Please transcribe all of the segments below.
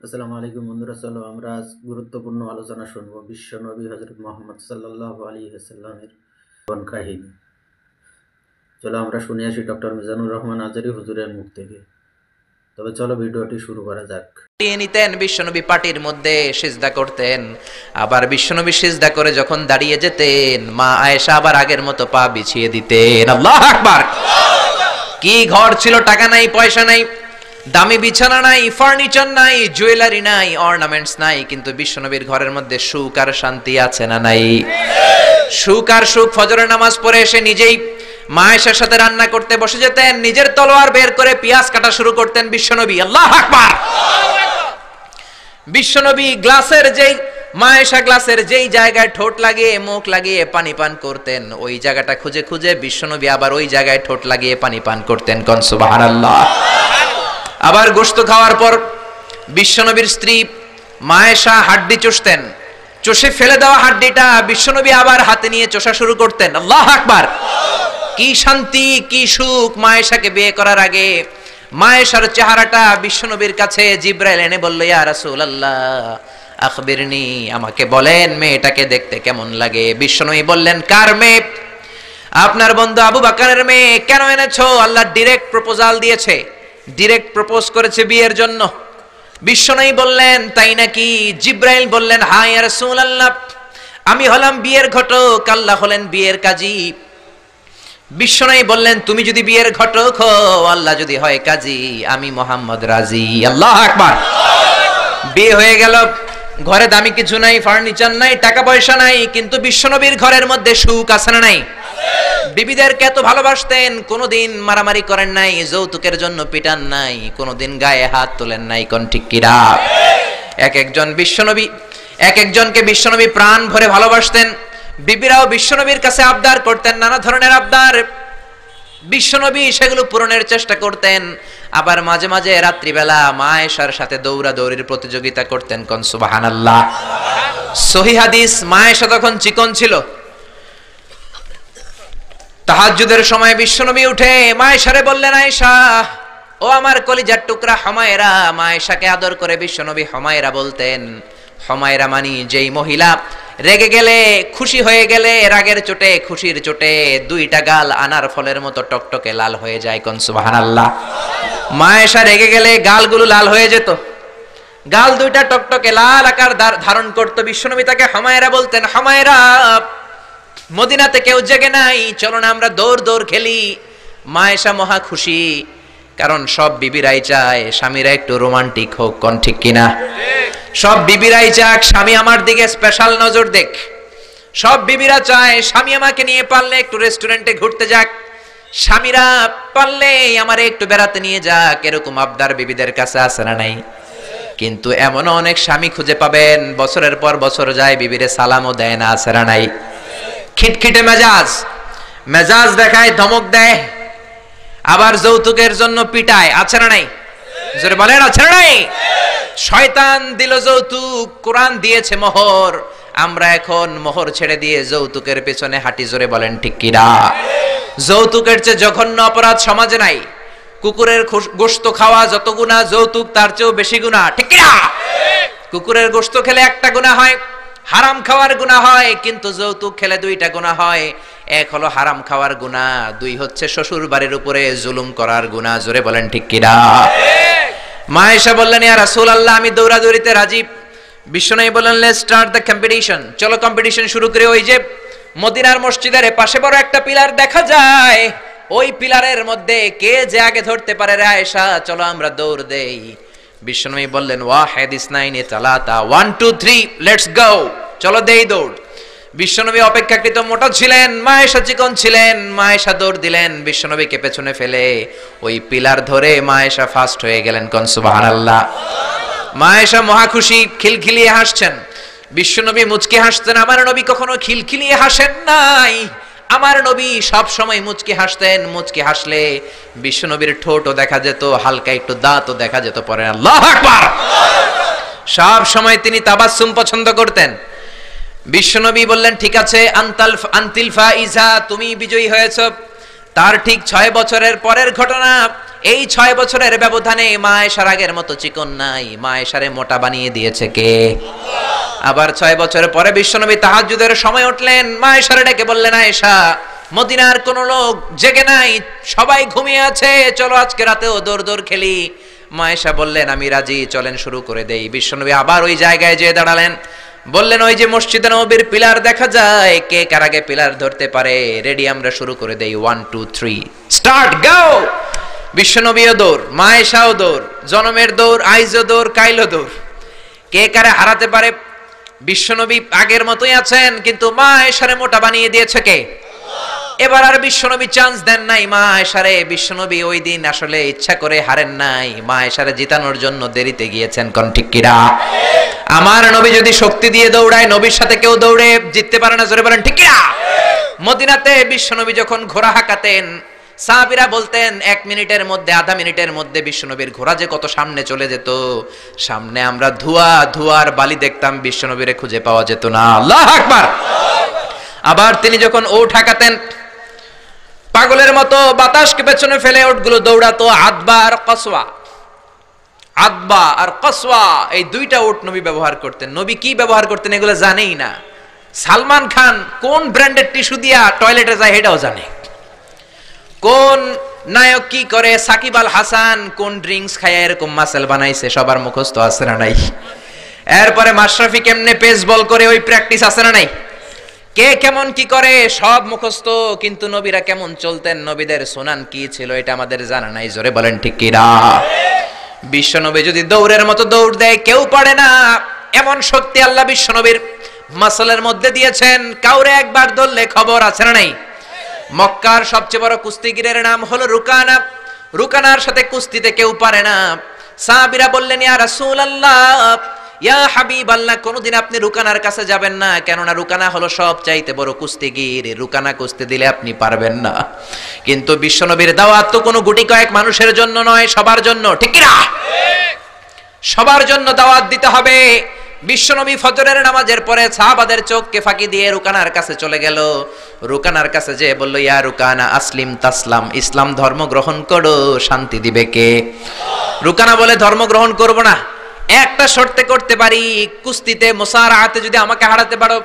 আসসালামু আলাইকুম বন্ধুরা, চলো আমরা আজ গুরুত্বপূর্ণ আলোচনা শুনবো বিশ্ব নবী হজরত মোহাম্মদ সাল্লাল্লাহু আলাইহি ওয়াসাল্লামের জীবন কাহিনী। চলো আমরা শুনে আসি ডক্টর মিজানুর রহমান আজারি হুজুরের মুখ থেকে। তবে চলো ভিডিওটি শুরু করা যাক। নিতেন বিশ্বনবী পাটির মধ্যে সিজদা করতেন, আবার বিশ্বনবী সিজদা করে যখন দাঁড়িয়ে যেতেন মা আয়েশা আবার আগের মতো পা বিছিয়ে দিতেন। আল্লাহু আকবার। কি ঘর ছিল, টাকা নাই, পয়সা নাই, দামি বিছানা নাই, ফার্নিচার নাই, জুয়েলারি নাই, অর্নামেন্টস নাই, কিন্তু বিশ্বনবীর ঘরের মধ্যে সুখ আর শান্তি আছে না নাই? সুখ আর সুখ। ফজরের নামাজ পড়ে এসে নিজেই মা আয়েশার সাথে রান্না করতে বসে যেতেন, নিজের তলোয়ার বের করে পেঁয়াজ কাটা শুরু করতেন বিশ্বনবী। আল্লাহু আকবার। বিশ্বনবী গ্লাসের যেই মা আয়েশা গ্লাসের যেই জায়গায় ঠোঁট লাগিয়ে মুখ লাগিয়ে পানি পান করতেন, ওই জায়গাটা খুঁজে খুঁজে বিশ্বনবী আবার ওই জায়গায় ঠোঁট লাগিয়ে পানি পান করতেন। কোন সুবহানাল্লাহ। আবার গোশত খাওয়ার পর বিশ্বনবীর স্ত্রী মা আয়েশা হাড্ডি চুষতেন, চষে ফেলে দেওয়া হাড্ডিটা বিশ্বনবী আবার হাতে নিয়ে চষা শুরু করতেন। আল্লাহু আকবার। কি শান্তি, কি সুখ। মা আয়েশাকে বিয়ে করার আগে মা আয়েশার চেহারাটা বিশ্বনবীর কাছে জিবরাইল এনে বলল, ইয়া রাসূলুল্লাহ আখবিরনি, আমাকে বলেন মেয়েটাকে দেখতে কেমন লাগে। বিশ্বনবী বললেন, কার মেয়ে? আপনার বন্ধু আবু বকরের মেয়ে। কেন এনেছো? আল্লাহ ডাইরেক্ট প্রপোজাল দিয়েছে, ডাইরেক্ট প্রপোজ করেছে বিয়ের জন্য। বিশ্বনবী বললেন, তাই নাকি? জিবরাইল বললেন, হ্যাঁ ইয়া রাসূলুল্লাহ, আমি হলাম বিয়ের ঘটক, আল্লাহ হলেন বিয়ের কাজী। বিশ্বনবী বললেন, তুমি যদি বিয়ের ঘটক হও, আল্লাহ যদি হয় কাজী, আমি মুহাম্মদ রাজি। আল্লাহু আকবার। বিয়ে হয়ে গেল, ঘরে দামি কিছু নাই, ফার্নিচার নাই, টাকা পয়সা নাই, কিন্তু বিশ্বনবীর ঘরের মধ্যে সুখ আছে না নাই? বিবিদেরকে এত ভালোবাসতেন, কোনোদিন মারামারি করেন নাই, যৌতুকের জন্য পিটান নাই, কোনোদিন গায়ে হাত তোলেন নাই। কোন ঠিক কিরা? এক একজনকে বিশ্বনবী প্রাণ ভরে ভালোবাসতেন। বিবিরাও বিশ্বনবীর কাছে আবদার করতেন, নানা ধরনের আবদার। বিশ্বনবী সেগুলো পূরণের চেষ্টা করতেন। আবার মাঝে মাঝে রাত্রিবেলা মা আয়েশার সাথে দৌড়াদৌড়ির প্রতিযোগিতা করতেন। কোন সুবহানাল্লাহ। সহিহ হাদিস, মা আয়েশা তখন চিকন ছিল। তাহাজ্জুদের সময় বিশ্বনবী উঠে মা আয়েশারে বললেন, আয়েশা, ও আমার কলিজার টুকরা হুমায়রা। মা আয়েশাকে আদর করে বিশ্বনবী হুমায়রা বলতেন। হুমায়রা মানি যেই মহিলা রেগে গেলে, খুশি হয়ে গেলে, রাগের চোটে, খুশির চোটে দুইটা গাল আনার ফলের মতো টকটকে লাল হয়ে যায়। কোন সুবহানাল্লাহ। মা আয়েশা রেগে গেলে গালগুলো লাল হয়ে যেত, গাল দুইটা টকটকে লাল আকার ধারণ করত। বিশ্বনবী তাকে হুমায়রা বলতেন, হুমায়রা, মদিনাতে কেউ জেগে নাই, চলো না আমরা দৌড় দৌড় খেলি। মা আয়েশা মহা খুশি, কারণ সব বিবিরাই চায় স্বামীরা একটু রোমান্টিক হোক। কোন ঠিক কিনা? সব বিবিরাই চাক স্বামী আমার দিকে স্পেশাল নজর দেখ। সব বিবিরা চায় স্বামী আমাকে নিয়ে পারলে একটু রেস্টুরেন্টে ঘুরতে যাক, স্বামীরা পারলে আমারে একটু বেড়াতে নিয়ে যাক। এরকম আবদার বিবিদের কাছে আছে না নাই? কিন্তু এমনও অনেক স্বামী খুঁজে পাবেন, বছরের পর বছর যায়, বিবিরে সালামও দেয় না। আছে না নাই? খিটখিটে মেজাজ দেখায়, ধমক দেয়, আবার যৌতুকের জন্য পিটায়। আছে না নাই? জোরে বলেন, আছে না নাই? শয়তান দিল যৌতুক, কোরআন দিয়েছে মোহর। আমরা এখন মোহর ছেড়ে দিয়ে যৌতুকের পেছনে হাঁটি। জোরে বলেন ঠিক কিনা? যৌতুকের চেয়ে জঘন্য অপরাধ সমাজে নাই। কুকুরের গোশত খাওয়া যত গুনাহ, যৌতুক তার চেয়েও বেশি গুনাহ। ঠিক কিনা? কুকুরের গোশত খেলে একটা গুনাহ হয়, হারাম খাওয়ার গুনাহ হয়, কিন্তু যৌতুক খেলে দুইটা গুনাহ হয়। এক হলো হারাম খাওয়ার গুনাহ, দুই হচ্ছে শ্বশুর বাড়ির উপরে জুলুম করার গুনাহ। জোরে বলেন ঠিক কিনা? মা আয়েশা বললেন, ইয়া রাসূলুল্লাহ, আমি দৌড়াদৌড়িতে রাজি। বিশ্বনবী বললেন, লেটস স্টার্ট দ্য কম্পিটিশন, চলো কম্পিটিশন শুরু করি। ওই যে মদিনার মসজিদের পাশে বড় একটা পিলার দেখা যায়, ওই পিলারের মধ্যে কে যে আগে ধরতে পারে রে আয়েশা, চলো আমরা দৌড় দেই। বিশ্বনবী বললেন, ওয়াহিদ ইসনাইনি তালাতা, 1 2 3 লেটস গো, চলো দেই দৌড়। বিশ্বনবী অপেক্ষাকৃত মোটা ছিলেন, মা আয়েশা চিকন ছিলেন। মা আয়েশা দৌড় দিলেন, বিশ্বনবীকে পেছনে ফেলে ওই পিলার ধরে মা আয়েশা ফার্স্ট হয়ে গেলেন। কোন সুবহানাল্লাহ। মা আয়েশা মহা খুশি, খিলখিলিয়ে হাসছেন। বিশ্বনবী মুচকি হাসতেন। আমার নবী কখনো খিলখিলিয়ে হাসেন নাই, আমার নবী সব সময় মুচকি হাসতেন। মুচকি হাসলে বিশ্বনবীর ঠোঁটও দেখা যেত, হালকা একটু দাঁতও দেখা যেত। পরে আল্লাহু আকবার। সব সময় তিনি তাবাসসুম পছন্দ করতেন। বিশ্বনবী বললেন, ঠিক আছে, আন্তিল ফাইজা, তুমি বিজয়ী হয়েছো। তার ঠিক 6 বছরের পরের ঘটনা। এই 6 বছরের ব্যবধানে মা আয়েশার আগের মতো চিকন নাই, মা আয়েশারে মোটা বানিয়ে দিয়েছে কে? আবার 6 বছরের পরে বিশ্বনবী তাহাজ্জুদের সময় উঠলেন, মা আয়েশারে ডেকে বললেন, আয়েশা, মদিনার কোন লোক জেগে নাই, সবাই ঘুমিয়ে আছে, চলো আজকে রাতেও দৌড় খেলি। মা আয়েশা বললেন, আমি রাজি, চলেন শুরু করে দেই। বিশ্বনবী আবার ওই জায়গায় যেয়ে দাঁড়ালেন, বললেন, ওই যে মসজিদে নববীর পিলার দেখা যায়, কে কার আগে পিলার ধরতে পারে? রেডি, আমরা শুরু করে দেই, 1 2 3 স্টার্ট, গো। বিশ্বনবীও দৌড়, মা আয়েশাও দৌড়, জনমের দৌড়, আইজও দৌড়, কাইলও দৌড়। কে কারে হারাতে পারে? বিশ্বনবী আগের মতোই আছেন, কিন্তু মা আয়েশারে মোটা বানিয়ে দিয়েছে কে? এবার আর বিশ্বনবী চান্স দেন নাই মা আয়েশারে। বিশ্বনবী ওই দিন আসলে ইচ্ছা করে হারেন নাই, মা আয়েশারে জিতানোর জন্য দেরিতে গিয়েছেন। কোন ঠিক কিরা? আমার নবী যদি শক্তি দিয়ে দৌড়ায়, নবীর সাথে কেউ দৌড়ে জিততে পারে না, জোরে বলেন ঠিক কিরা? মদিনাতে বিশ্বনবী যখন ঘোড়া হাঁকাতেন, সাহাবীরা বলতেন 1 মিনিটের মধ্যে, আধা মিনিটের মধ্যে বিশ্বনবীর ঘোড়া যে কত সামনে চলে যেত, সামনে আমরা ধোঁয়ার বালি দেখতাম, বিশ্বনবীরে খুঁজে পাওয়া যেত না। আল্লাহু আকবার। আবার তিনি যখন ওট হাঁকাতেন, পাগলের মতো বাতাসকে পেছনে ফেলে ওটগুলো দৌড়াতো। আদবা আর কসওয়া, এই দুইটা ওট নবী ব্যবহার করতেন। নবী কি ব্যবহার করতেন এগুলো জানেই না। সালমান খান কোন ব্র্যান্ডের টিস্যু দিয়া টয়লেটে যায় এটাও জানে। কোন নায়ক কি করে, সাকিব আল হাসান কোন ড্রিঙ্কস খায় এরকম মাসেল বানাইছে, সবার মুখস্থ আছে না নাই? এরপরে মাশরাফি কেমনে পেস বল করে, ওই প্র্যাকটিস আছে না নাই? কে কেমন কি করে সব মুখস্থ, কিন্তু নবীরা কেমন চলতেন, নবীদের সুনান কি ছিল, এটা আমাদের জানা নাই। জোরে বলেন ঠিক কিনা? বিশ্বনবী যদি দৌড়ের মতো দৌড় দেয়, কেউ পারে না। এমন শক্তি আল্লাহ বিশ্বনবীর মাসলের মধ্যে দিয়েছেন, কাউরে একবার ধরলে খবর আছে না নাই? মক্কার সবচেয়ে বড় কুস্তিগিরের নাম হলো রুকানা। রুকানার সাথে কুস্তিতে কেউ পারে না। সাহাবীরা বললেন, ইয়া রাসূলুল্লাহ, ইয়া হাবিবাল্লাহ, কোনদিন আপনি রুকানার কাছে যাবেন না, কেননা রুকানা হলো সব চাইতে বড় কুস্তিগির, রুকানা কুস্তি দিলে আপনি পারবেন না। কিন্তু বিশ্বনবীর দাওয়াত তো কোনো গুটি কয়েক মানুষের জন্য নয়, সবার জন্য, ঠিক কি না? সবার জন্য দাওয়াত দিতে হবে। বিশ্বনবী ফজরের নামাজের পরে সাহাবাদের চোখকে ফাঁকি দিয়ে রুকানার কাছে চলে গেল। রুকানার কাছে যে বলল, ইয়া রুকানা আসলিম তাসলাম, ইসলাম ধর্ম গ্রহণ করো, শান্তি দিবে কে? রুকানা বলে, ধর্ম গ্রহণ করব না, একটা শর্তে করতে পারি, কুস্তিতে মুসারাআতে যদি আমাকে হারাতে পারো,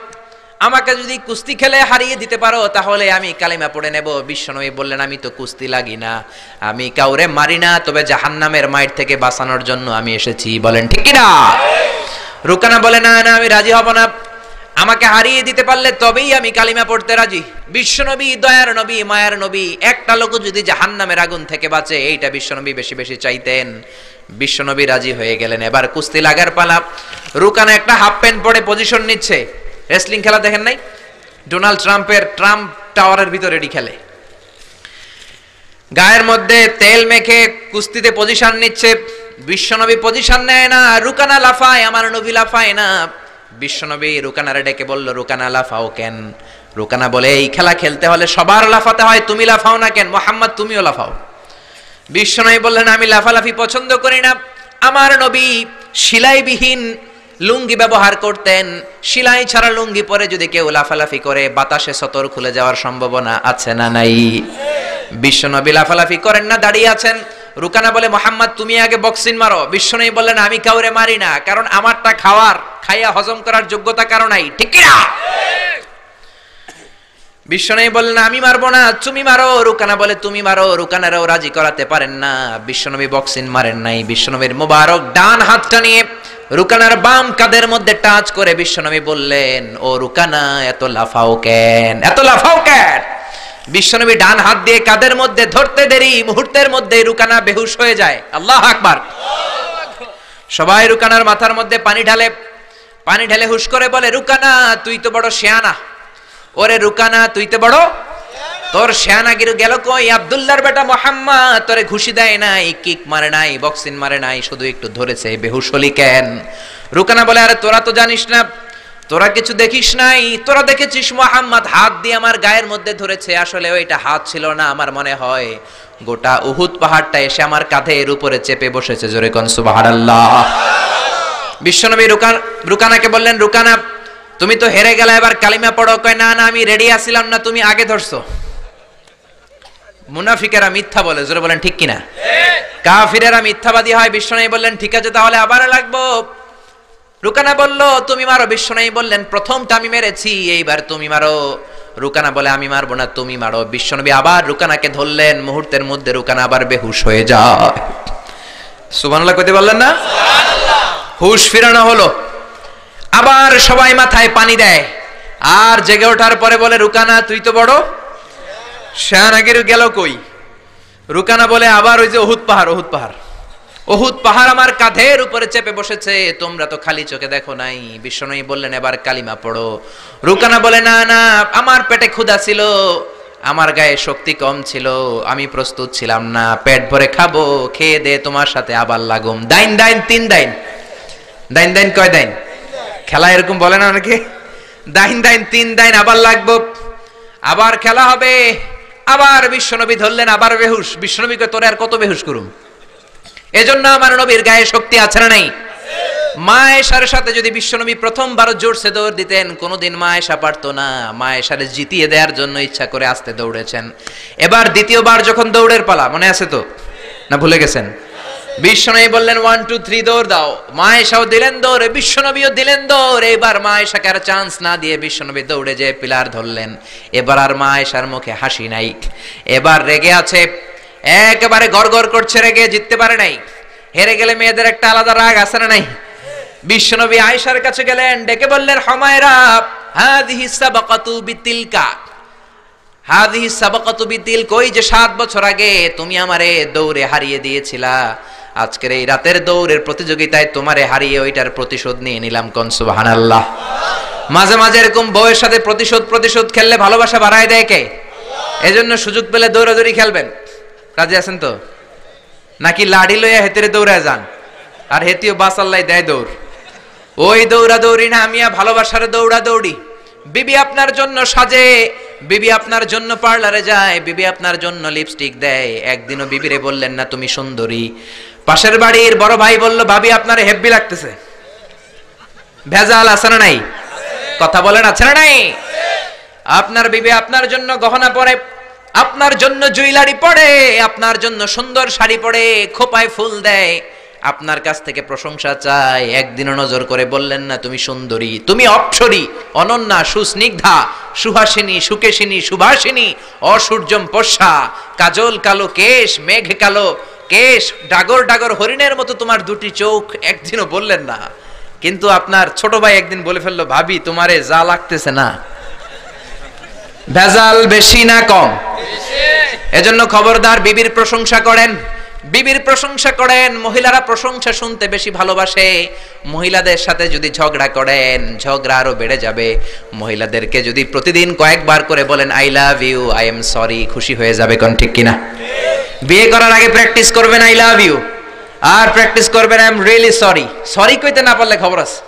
আমাকে যদি কুস্তি খেলে হারিয়ে দিতে পারো, তাহলে আমি কালিমা পড়ে নেব। বিশ্বনবী বললেন, আমি তো কুস্তি লাগি না, আমি কাউরে মারি না, তবে জাহান্নামের মাইর থেকে বাঁচানোর জন্য আমি এসেছি। বলেন ঠিক কি না? রুকানা বলে, না না, আমি রাজি হব না, আমাকে হারিয়ে দিতে পারলে তবেই আমি কালিমা পড়তে রাজি। বিশ্বনবী দয়ার নবী, মায়ার নবী, একটা লোক যদি জাহান্নামের আগুন থেকে বাঁচে, এইটা বিশ্বনবী বেশি বেশি চাইতেন। বিশ্বনবী রাজি হয়ে গেলেন। এবার কুস্তি লাগার পালা। রুকানা একটা হাফ প্যান্ট পরে পজিশন নিচ্ছে। রেসলিং খেলা দেখেন নাই? ডোনাল্ড ট্রাম্পের ট্রাম্প টাওয়ারের ভিতরে এডি খেলে, গায়ের মধ্যে তেল মেখে কুস্তিতে পজিশন নিচ্ছে। বিশ্বনবী পজিশন নেয় না, রুকানা লাফায়, আমার নবী লাফায় না। বিশ্বনবী রুকানারে ডেকে বলল, রুকানা লাফাও কেন? রুকানা বলে, এই খেলা খেলতে হলে সবার লাফাতে হয়, তুমি লাফাও না কেন? মোহাম্মদ তুমিও লাফাও। বিশ্বনবী বললেন, আমি লাফালাফি পছন্দ করি না। আমার নবী সেলাইবিহীন লুঙ্গি ব্যবহার করতেন। সেলাই ছাড়া লুঙ্গি পরে যদি কেউ লাফালাফি করে, বাতাসে সতর খুলে যাওয়ার সম্ভাবনা আছে না নাই? বিশ্বনবী লাফালাফি করেন না, দাঁড়িয়ে আছেন। রুকানা বলে, মোহাম্মদ তুমি আগে বক্সিং মারো। বিশ্বনবী বললেন, আমি কাউরে মারি না, কারণ আমারটা খাইয়া হজম করার যোগ্যতা কারো নাই, ঠিক কি না? বিশ্বনবী বললেন, আমি মারবো না, তুমি মারো। রুকানা বলে, তুমি মারো। রুকানারাও রাজি করাতে পারেন না। বিশ্বনবী বক্সিং মারেন নাই। বিশ্বনবীর মোবারক ডান হাতটা নিয়ে রুকানার বাম কাঁধের মধ্যে টাচ করে বিশ্বনবী বললেন, ও রুকানা, এত লাফাও কেন, এত লাফাও কেন? বিশ্বনবী ডান হাত দিয়ে কাঁধের মধ্যে ধরতে দেরি, মুহূর্তের মধ্যে রুকানা বেহুশ হয়ে যায়। আল্লাহু আকবার। সবাই রুকানার মাথার মধ্যে পানি ঢালে হুশ করে বলে, রুকানা, তুই তো বড় শিয়ানা। ওরে রুকানা, তুই তো বড়, তোর শিয়ানাগিরি গেল কই? আব্দুল্লাহর বেটা মুহাম্মদ তোরে ঘুষি দেয় নাই, কিক মারে নাই, বক্সিং মারে নাই, শুধু একটু ধরেছে, বেহুশ হলি কেন? রুকানা বলে, আরে তোরা তো জানিস না, তোরা কিছু দেখিস নাই, তোরা দেখেছিস মুহাম্মদ হাত দিয়ে আমার গায়ের মধ্যে ধরেছে, আসলে ওইটা হাত ছিল না, আমার মনে হয় গোটা উহুদ পাহাড়টা এসে আমার কাঁধের উপরে চেপে বসেছে। জোরে কোন সুবহানাল্লাহ। বিশ্বনবী রুকানাকে বললেন, রুকানা, তুমি তো হেরে গেলে, এবার কালিমা পড়ো। কয়, না না, আমি রেডি আছিলাম না, তুমি আগে ধরছো। মুনাফিকেরা মিথ্যা বলে, জোরে বলেন ঠিক কিনা? কাফিরেরা মিথ্যাবাদী হয়। বিশ্বনবী বললেন ঠিক আছে তাহলে আবার লাগবো। রুকানা বলল তুমি মারো। বিশ্বনবী বললেন প্রথমটা আমি মেরেছি, এইবার তুমি মারো। রুকানা বলে আমি মারবো না, তুমি মারো। বিশ্বনবী আবার রুকানাকে ধরলেন, মুহূর্তের মধ্যে রুকানা আবার বেহুশ হয়ে যায়। সুবহানাল্লাহ কইতে বললেন না? হুশ ফিরানো হলো। আবার সবাই মাথায় পানি দেয়, আর জেগে ওঠার পরে বলে রুকানা তুই তো বড় শাহনাগির গেল কই? রুকানা বলে আবার ওই যে উহুদ পাহাড়, উহুদ পাহাড়, উহুদ পাহাড় আমার কাঁধের উপরে চেপে বসেছে, তোমরা তো খালি চোখে দেখো নাই। বিশ্বনবী বললেন এবার কালিমা পড়ো। রুকানা বলে না না, আমার পেটে ক্ষুধা ছিল, আমার গায়ে শক্তি কম ছিল, আমি প্রস্তুত ছিলাম না, পেট ভরে খাবো, খেয়ে দে তোমার সাথে আবার লাগুম। দাইন দাইন তিন দাইন, দাইন দাইন কয় দাইন? খেলা এরকম বলে না অনেকে, দাইন দাইন তিন দাইন আবার লাগবো, আবার খেলা হবে। আবার বিশ্বনবী ধরলেন, আবার বেহুশ। বিশ্বনবীকে তোরে আর কত বেহুশ করুম? এজন্য আমার নবীর গায়ে শক্তি আছে না নাই? মা আয়েশার সাথে যদি বিশ্বনবী প্রথমবার জোরসে দৌড় দিতেন, কোনোদিন মা আয়েশা পারতো না। মা আয়েশারে জিতিয়ে দেওয়ার জন্য ইচ্ছা করে আস্তে দৌড়েছেন। এবার দ্বিতীয়বার যখন দৌড়ের পালা, মনে আছে তো না ভুলে গেছেন? বিশ্বনবী বললেন 1 2 3 দৌড় দাও। মা আয়েশাও দিলেন দৌড়, বিশ্বনবীও দিলেন দৌড়। এবার মা আয়েশাকে আর চান্স না দিয়ে বিশ্বনবী দৌড়ে যেয়ে পিলার ধরলেন। এবার আর মা আয়েশার মুখে হাসি নাই, এবার রেগে আছে, একেবারে গড়গড় করছে রেগে, জিততে পারে নাই। হেরে গেলে মেয়েদের একটা আলাদা রাগ আছে না নাই? বিশ্বনবী আয়েশার কাছে গেলেন, ডেকে বললেন হুমায়রা হাযিহি সাবাকাতু বিতিলকা, হাযিহি সাবাকাতু বিতিল, কই যে 7 বছর আগে তুমি আমারে দৌড়ে হারিয়ে দিয়েছিলা, আজকের এই রাতের দৌড়ের প্রতিযোগিতায় তোমারে হারিয়ে ওইটার প্রতিশোধ নিয়ে নিলাম। কোন সুবহানাল্লাহ। মাঝে মাঝে এরকম বউয়ের সাথে প্রতিশোধ খেললে ভালোবাসা বাড়ায় দেয় কে? এজন্য সুযোগ পেলে দৌড়াদৌড়ি খেলবেন। কাজে আছেন তো নাকি লাড়ি লইয়া হেতেরে দৌড়ায় যান, আর হেতিও বাসাল্লাই দেয় দৌড়? ওই দৌড়া দৌড়ি না, আমিয়া ভালোবাসার দৌড়া দৌড়ি। বিবি আপনার জন্য সাজে, বিবি আপনার জন্য পার্লারে যায়, বিবি আপনার জন্য লিপস্টিক দেয়। একদিনও বিবিরে বললেন না তুমি সুন্দরী। পাশের বাড়ির বড় ভাই বলল ভাবি আপনার হেব্বি লাগতেছে। ভেজাল আছে না নাই? কথা বলেন আছে না নাই? আপনার বিবি আপনার জন্য গহনা পরে, আপনার জন্য জুয়েলারি পরে, আপনার জন্য সুন্দর শাড়ি পরে, খোপায় ফুল দেয়, আপনার কাছ থেকে প্রশংসা চায়। একদিনও নজর করে বললেন না তুমি সুন্দরী, তুমি অপ্সরী, অনন্যা, সুস্নিগ্ধা, সুহাসিনী, সুকেশিনী, সুভাসিনী, অসূর্যম পশা, কাজল কালো কেশ, মেঘ কালো কেশ, ডাগর ডাগর হরিণের মতো তোমার দুটি চোখ, একদিনও বললেন না। কিন্তু আপনার ছোট ভাই একদিন বলে ফেললো ভাবি তোমারে যা লাগতেছে না। ভেজাল বেশি না কম? এজন্য খবরদার বিবির প্রশংসা করেন, বিবির প্রশংসা করেন। মহিলারা প্রশংসা শুনতে বেশি ভালোবাসে। মহিলাদের সাথে যদি ঝগড়া করেন, ঝগড়া আরো বেড়ে যাবে। মহিলাদেরকে যদি প্রতিদিন কয়েকবার করে বলেন I love you, I'm sorry, খুশি হয়ে যাবে। কোন ঠিক কিনা? বিয়ে করার আগে প্র্যাকটিস করবেন আই লাভ ইউ, আর প্র্যাকটিস করবেন I am really sorry. Sorry কইতে না পারলে খবর আছে।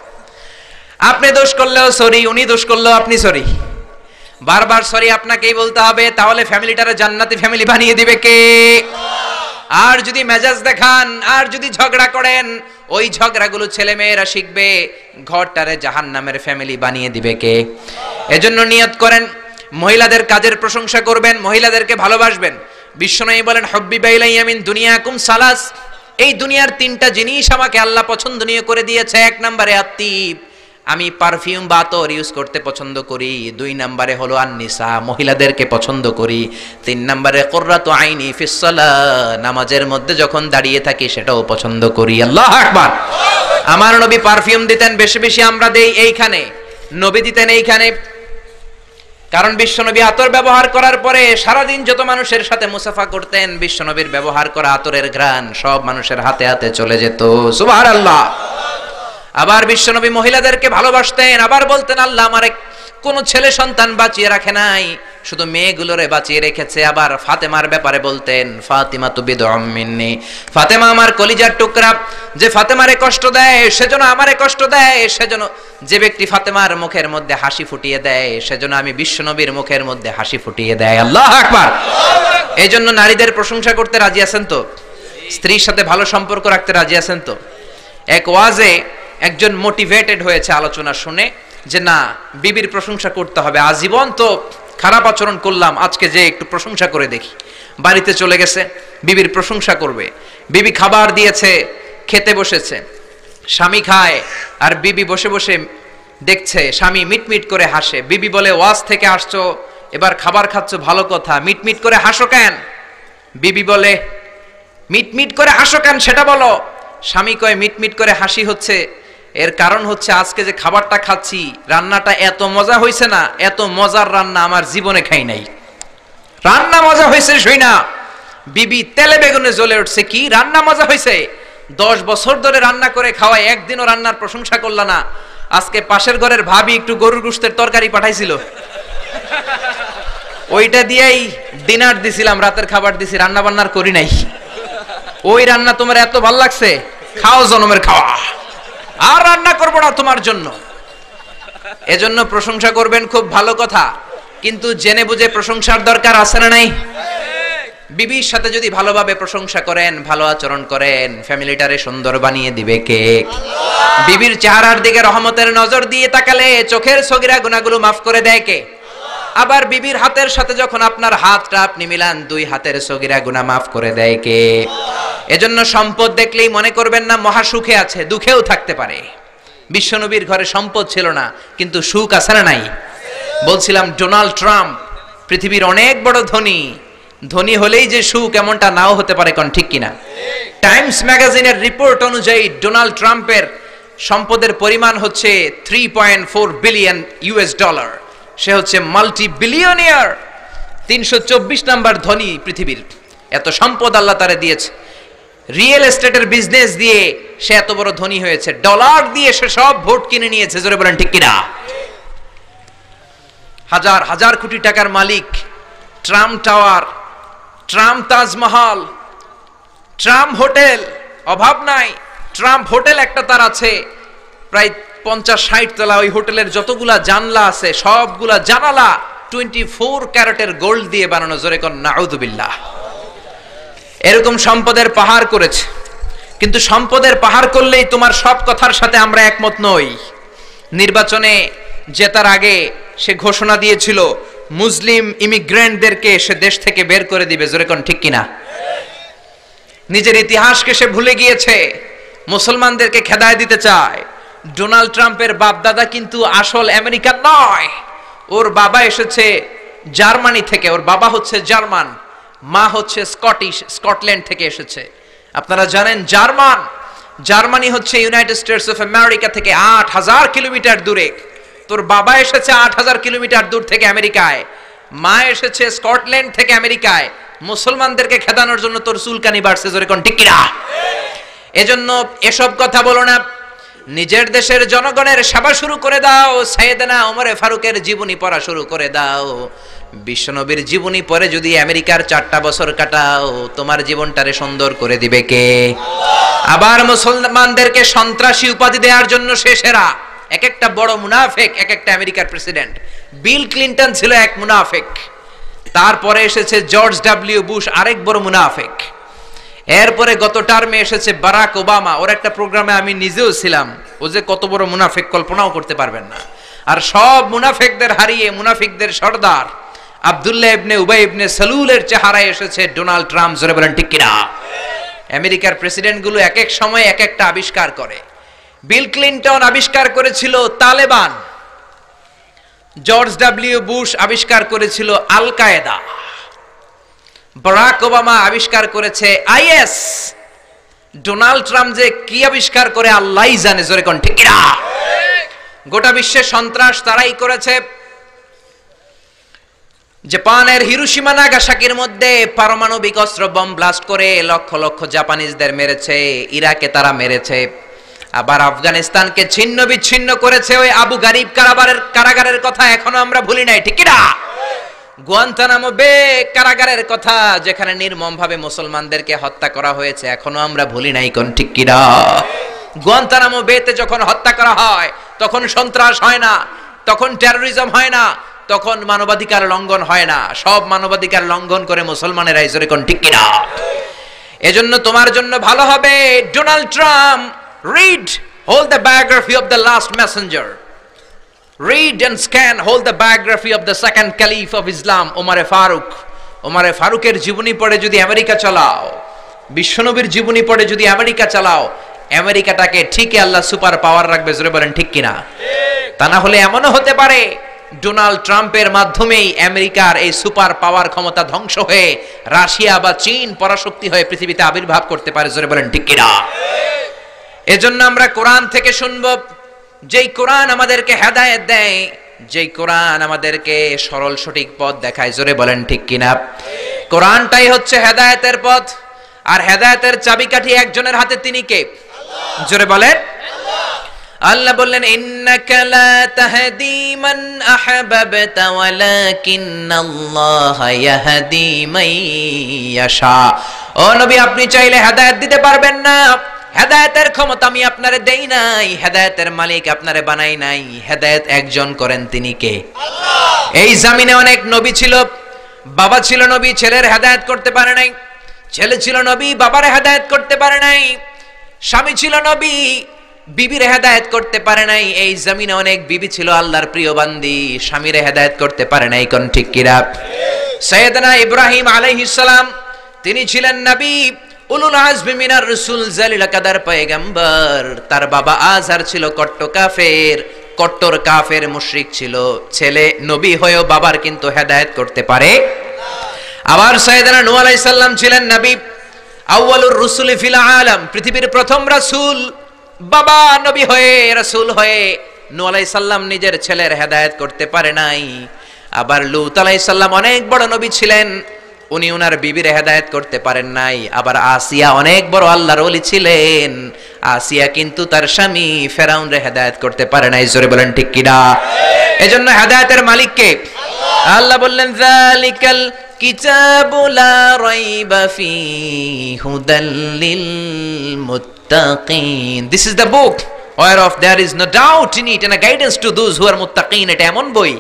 আপনি দোষ করলেও সরি, উনি দোষ করলেও আপনি সরি। বারবার সরি আপনাকেই বলতে হবে, তাহলে ফ্যামিলিটারে জান্নাতি ফ্যামিলি বানিয়ে দিবে কে? আর যদি মেজাজ দেখান, আর যদি ঝগড়া করেন, ওই ঝগড়াগুলো ছেলে মেয়েরা শিখবে, ঘরটারে জাহান্নামের ফ্যামিলি বানিয়ে দিবে কে? এজন্য নিয়ত করেন মহিলাদের কাজের প্রশংসা করবেন, মহিলাদেরকে ভালোবাসবেন। বিশ্বনবী বলেন হুব্বিবা ইলাইয়া মিন দুনিয়াকুম সালাস, এই দুনিয়ার 3টা জিনিস আমাকে আল্লাহ পছন্দনীয় করে দিয়েছে। 1 নম্বরে আত্তিব, আমি পারফিউম বা আতর ইউজ করতে পছন্দ করি। 2 নম্বরে হলো আন-নিসা, মহিলাদেরকে পছন্দ করি। 3 নম্বরে কুররাতু আইনি ফিস সালাহ, নামাজের মধ্যে যখন দাঁড়িয়ে থাকি সেটাও পছন্দ করি। আল্লাহু আকবার। আমার নবী পারফিউম দিতেন বেশি বেশি, আমরা দেই এইখানে, নবী দিতেন এইখানে। কারণ বিশ্বনবী আতর ব্যবহার করার পরে সারাদিন যত মানুষের সাথে মুসাফা করতেন, বিশ্বনবীর ব্যবহার করা আতরের ঘ্রাণ সব মানুষের হাতে হাতে চলে যেত। সুবহানাল্লাহ। আবার বিশ্বনবী মহিলাদেরকে ভালোবাসতেন, আবার বলতেন আল্লাহ আমার কোন ছেলে সন্তান বাঁচিয়ে রাখে নাই, শুধু মেয়েগুলোরে বাঁচিয়ে রেখেছে। আবার ফাতেমার ব্যাপারে বলতেন ফাতিমা তু বিদউম মিন্নি, ফাতেমা আমার কলিজার টুকরা, যে ফাতেমারে কষ্ট দেয় সেজন্য আমারে কষ্ট দেয়, সেজন্য যে ব্যক্তি ফাতেমার মুখের মধ্যে হাসি ফুটিয়ে দেয় সেজন্য আমি বিশ্বনবীর মুখের মধ্যে হাসি ফুটিয়ে দেয়। আল্লাহু আকবার। এই জন্য নারীদের প্রশংসা করতে রাজি আছেন তো? স্ত্রীর সাথে ভালো সম্পর্ক রাখতে রাজি আছেন তো? এক ওয়াজে একজন মোটিভেটেড হয়েছে আলোচনা শুনে যে না, বিবির প্রশংসা করতে হবে, আজীবন তো খারাপ আচরণ করলাম, আজকে যে একটু প্রশংসা করে দেখি। বাড়িতে চলে গেছে, বিবির প্রশংসা করবে। বিবি খাবার দিয়েছে, খেতে বসেছে, স্বামী খায় আর বিবি বসে বসে দেখছে, স্বামী মিটমিট করে হাসে। বিবি বলে, ওয়াজ থেকে আসছো, এবার খাবার খাচ্ছ, ভালো কথা, মিটমিট করে হাসো কেন? বিবি বলে, মিটমিট করে হাসো কেন সেটা বলো। স্বামী কয়, মিটমিট করে হাসি হচ্ছে, এর কারণ হচ্ছে আজকে যে খাবারটা খাচ্ছি, রান্নাটা এত মজা হয়েছে না, এত মজার রান্না আমার জীবনে খাই নাই। রান্না মজা হয়েছে শুই না। বিবি তেলে বেগুনে জ্বলে উঠছে, কি রান্না মজা হয়েছে? 10 বছর ধরে রান্না করে খাওয়ায়, একদিনও রান্নার প্রশংসা করলা না। আজকে পাশের ঘরের ভাবি একটু গরুর গোশতের তরকারি পাঠাইছিল, ওইটা দিয়েই ডিনার দিছিলাম, রাতের খাবার দিছি, রান্না বান্নার করি নাই। ওই রান্না তোমার এত ভাল লাগছে, খাও জনমের খাওয়া, আর রান্না করবো না তোমার জন্য। এজন্য প্রশংসা করবেন, খুব ভালো কথা, কিন্তু জেনে বুঝে প্রশংসার দরকার আছে না নাই? বিবির সাথে যদি ভালোভাবে প্রশংসা করেন, ভালো আচরণ করেন, ফ্যামিলিটারে সুন্দর বানিয়ে দিবে কে? বিবির চেহারার দিকে রহমতের নজর দিয়ে তাকালে চোখের সগীরা গুনাহগুলো মাফ করে দেয় কে? আবার বিবির হাতের সাথে যখন আপনার হাতটা আপনি মিলান, 2 হাতের সগীরা গুনাহ মাফ করে দেয় কে? এজন্য সম্পদ দেখলেই মনে করবেন না মহা সুখে আছে, দুঃখেও থাকতে পারে। বিশ্বনবীর ঘরে সম্পদ ছিল না, কিন্তু সুখ আছে না নাই? বলছিলাম ডোনাল্ড ট্রাম্প পৃথিবীর অনেক বড় ধনী, ধনী হলেই যে সুখ এমনটা নাও হতে পারে, কোন ঠিক কিনা? টাইমস ম্যাগাজিনের রিপোর্ট অনুযায়ী ডোনাল্ড ট্রাম্পের সম্পদের পরিমাণ হচ্ছে 3.4 বিলিয়ন ইউএস ডলার। সে হচ্ছে মাল্টি বিলিয়নিয়ার, 324 নাম্বার ধনী পৃথিবীর। এত সম্পদ আল্লাহ তারে দিয়েছে। রিয়েল এস্টেটের বিজনেস দিয়ে সে এত বড় ধনী হয়েছে, ডলার দিয়ে সে সব ভোট কিনে নিয়েছে, জোরে বলেন ঠিক কিনা? হাজার হাজার কোটি টাকার মালিক। Trump Tower, Trump Taj Mahal, Trump hotel, অভাব নাই। ট্রাম্প হোটেল একটা তার আছে, প্রায় 50-60 তলা। ওই হোটেলের যতগুলা জানলা আছে, সবগুলা জানালা 24 ক্যারেটের গোল্ড দিয়ে বানানো, জোরে কোন নাউযুবিল্লাহ। এরকম সম্পদের পাহাড় করেছে। কিন্তু সম্পদের পাহাড় করলেই তোমার সব কথার সাথে আমরা একমত নই। নির্বাচনে জেতার আগে সে ঘোষণা দিয়েছিল মুসলিম ইমিগ্রেন্টদেরকে সে দেশ থেকে বের করে দিবে, জোরে কোন ঠিক কিনা? নিজের ইতিহাসকে সে ভুলে গিয়েছে, মুসলমানদেরকে খেদায় দিতে চায়। ডোনাল্ড ট্রাম্পের বাপ দাদা কিন্তু আসল আমেরিকান নয়, ওর বাবা এসেছে জার্মানি থেকে, ওর বাবা হচ্ছে জার্মান, মা হচ্ছে স্কটিশ, স্কটল্যান্ড থেকে এসেছে। আপনারা জানেন জার্মানি হচ্ছে ইউনাইটেড স্টেটস অফ আমেরিকা থেকে 8000 কিলোমিটার দূরে। তোর বাবা এসেছে 8000 কিলোমিটার দূর থেকে আমেরিকায়, মা এসেছে স্কটল্যান্ড থেকে আমেরিকায়। মুসলমানদেরকে খেদানোর জন্য তোর চুলকানি বাড়ছে, জোরে কোন ঠিক কিনা? এজন্য এসব কথা বলো না। নিজের দেশের জনগণের সেবা শুরু করে দাও। সাইয়েদনা ওমরে ফারুকের জীবনী পড়া শুরু করে দাও। বিশ্বনবীর জীবনী পড়ে যদি আমেরিকার 4টা বছর কাটাও, তোমার জীবনটারে সুন্দর করে দিবে কে? আবার মুসলমানদেরকে সন্ত্রাসী উপাধি দেওয়ার জন্য সে সেরা। এক একটা বড় মুনাফিক, এক একটা আমেরিকার প্রেসিডেন্ট। বিল ক্লিনটন ছিল এক মুনাফিক, তারপরে এসেছে জর্জ ডব্লিউ বুশ, আরেক বড় মুনাফিক। এরপরে গত টার্মে এসেছে বারাক ওবামা। ওর একটা প্রোগ্রামে আমি নিজেও ছিলাম। ও যে কত বড় মুনাফিক কল্পনাও করতে পারবেন না। আর সব মুনাফিকদের হারিয়ে মুনাফিকদের সর্দার আব্দুল্লাহ ইবনে উবাই ইবনে সালুলের চেহারায় এসেছে ডোনাল্ড ট্রাম্প, জোরে বলেন ঠিক কিনা? আমেরিকার প্রেসিডেন্টগুলো এক এক সময় এক একটা আবিষ্কার করে। বিল ক্লিনটন আবিষ্কার করেছিল তালেবান, জর্জ ডব্লিউ বুশ আবিষ্কার করেছিল আল কায়েদা, বারাক ওবামা আবিষ্কার করেছে আইএস, ডোনাল্ড ট্রাম্প যে কি আবিষ্কার করে আল্লাহই জানে, জোরে কোন ঠিক কিনা? গোটা বিশ্বে সন্ত্রাস তারাই করেছে। জাপানের হিরোশিমা নাগাসাকির মধ্যে পারমাণবিক অস্ত্র বম ব্লাস্ট করে লক্ষ লক্ষ জাপানিজদের মেরেছে। ইরাকে তারা মেরেছে। আবার আফগানিস্তানকে ছিন্ন বিচ্ছিন্ন করেছে। ওই আবু গারিব কারাগারের কথা এখনো আমরা ভুলি নাই, ঠিক কিনা? গুয়ান্তানামো বে কারাগারের কথা, যেখানে নির্মম ভাবে মুসলমানদেরকে হত্যা করা হয়েছে, এখনো আমরা ভুলি নাই, কোন ঠিক কিনা? গুয়ান্তানামো বেতে যখন হত্যা করা হয়, তখন সন্ত্রাস হয় না, তখন টেরোরিজম হয় না, তখন মানবাধিকার লঙ্ঘন হয় না। সব মানবাধিকার লঙ্ঘন করে মুসলমানেরা, জোরে কোন ঠিক কিনা? এজন্য তোমার জন্য ভালো হবে Donald Trump read hold the biography of the last messenger, read and scan hold the biography of the second caliph of Islam, Umar Farooq, ওমরে ফারুকের জীবনী পড়ে যদি আমেরিকা চালাও, বিশ্বনবীর জীবনী পড়ে যদি আমেরিকা চালাও, আমেরিকাটাকে ঠিকই আল্লাহ সুপার পাওয়ার রাখবে। জোরে বলেন ঠিক কিনা? তা না হলে এমনও হতে পারে ডোনাল্ড ট্রাম্পের মাধ্যমেই আমেরিকার এই সুপার পাওয়ার ক্ষমতা ধ্বংস হয়ে রাশিয়া বা চীন পরাশক্তি হয়ে পৃথিবীতে আবির্ভাব করতে পারে। জোরে বলেন ঠিক কিনা? এজন্য আমরা কোরআন থেকে শুনবো, যেই কোরআন আমাদেরকে হেদায়েত দেয়, যেই কোরআন আমাদেরকে সরল সঠিক পথ দেখায়। জোরে বলেন ঠিক কিনা? কোরআনটাই হচ্ছে হেদায়েতের পথ, আর হেদায়েতের চাবিকাঠি একজনের হাতে, তিনি কে? জোরে বলেন। আল্লাহ বললেন, ইন্নাকা লা তাহদি মান আহবাবতা ওয়ালাকিন্নাল্লাহা ইয়াহদি মান ইয়াশা। ও নবী, আপনি চাইলে হেদায়েত দিতে পারবেন না। হেদায়েতের ক্ষমতা আমি আপনারে দেই নাই, হেদায়েতের মালিক আপনারে বানাই নাই। হেদায়েত একজন করেন, তিনি কে? আল্লাহ। এই জমিনে অনেক নবী ছিল, বাবা ছিল নবী, ছেলের হেদায়েত করতে পারে নাই। ছেলে ছিল নবী, বাবার হেদায়েত করতে পারে নাই। স্বামী ছিল নবী, বিবির হেদায়েত করতে পারে নাই। এই জমিনে অনেক বিবি ছিল আল্লাহর প্রিয় বান্দি, স্বামীর হেদায়েত করতে পারে নাই। কোন ঠিক কিনা? সাইয়েদনা ইব্রাহিম আলাইহিস সালাম, তিনি ছিলেন নবী, উলুল আজমি মিনার রাসূল, জালিল কাদার পয়গম্বর। তার বাবা আজহার ছিল কট্টর কাফের মুশরিক ছিল। ছেলে নবী হয়েও বাবার কিন্তু হেদায়েত করতে পারে। আবার সাইয়েদনা নূহ আলাইহিস সালাম ছিলেন নবী, আউয়ালুর রুসুলি ফিল আলাম, পৃথিবীর প্রথম রাসূল। বাবা নবী হয়ে, রাসূল হয়ে নূহ আলাইহিস সালাম নিজের ছেলের হেদায়েত করতে পারে নাই। আবার লূত আলাইহিস সালাম অনেক বড় নবী ছিলেন, উনি ওনার বিবির হেদায়েত করতে পারেন নাই। আবার আসিয়া অনেক বড় আল্লাহর ওলি ছিলেন, আসিয়া কিন্তু তার স্বামী ফেরাউনরে হেদায়েত করতে পারে নাই। জোরে বলেন ঠিক কিনা? এজন্য হেদায়েতের মালিক কে? আল্লাহ বললেন, যালিকাল কিতাবু লা রাইবা ফীহি হুদাল লিল মুত্তাকিন। This is the book whereof there is no doubt in it and a guidance to those who are muttaqin। এটা এমন বই,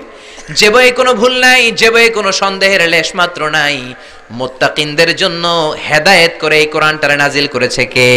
যে বইয়ে কোনো ভুল নাই, যে বইয়ে কোনো সন্দেহের লেশ মাত্র নাই। মুত্তাকিনদের জন্য হেদায়েত করে এই কোরআনটারে নাজিল করেছে কে?